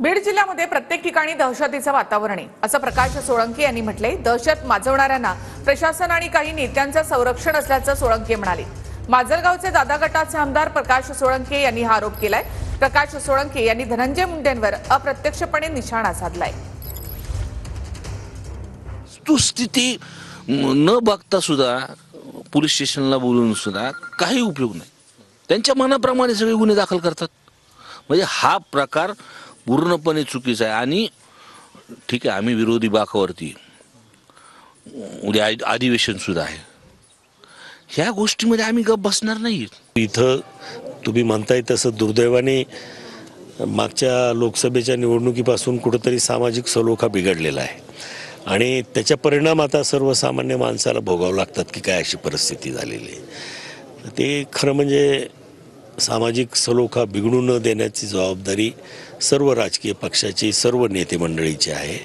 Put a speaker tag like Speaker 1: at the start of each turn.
Speaker 1: बीड जिल्ह्यामध्ये प्रत्येक ठिकाणी दहशतीचं वातावरण आहे असं प्रकाश सोळंके यांनी म्हटले। दहशत माजवणाऱ्यांना प्रशासन आणि काही नेत्यांचं संरक्षण असल्याचं सोळंके म्हणाले। माजलगावचे दादा गटाचे आमदार प्रकाश सोळंके यांनी हा आरोप केलाय। प्रकाश सोळंके यांनी धनंजय मुंडेंवर अप्रत्यक्षपणे निशाणा साधलाय।
Speaker 2: वस्तुस्थिती न बघता सुद्धा पोलीस स्टेशनला बोलून सुद्धा काही उपयोग नाही। त्यांच्या मनाप्रमाणे सगळे गुन्हे दाखल करतात। म्हणजे हा प्रकार पूर्णपणे चुकीचा आहे। आणि ठीक आहे, आम्ही विरोधी बाकावरती उद्या अधिवेशन सुद्धा आहे, ह्या गोष्टीमध्ये आम्ही गप बसणार नाही।
Speaker 3: इथं तुम्ही म्हणताय तसं दुर्दैवाने मागच्या लोकसभेच्या निवडणुकीपासून कुठेतरी सामाजिक सलोखा बिघडलेला आहे आणि त्याचा परिणाम आता सर्वसामान्य माणसाला भोगावं लागतात की काय अशी परिस्थिती झालेली आहे। ते खरं म्हणजे सामाजिक सलोखा बिघडू न देण्याची जबाबदारी सर्व राजकीय पक्षाची, सर्व नेते मंडळीची आहे।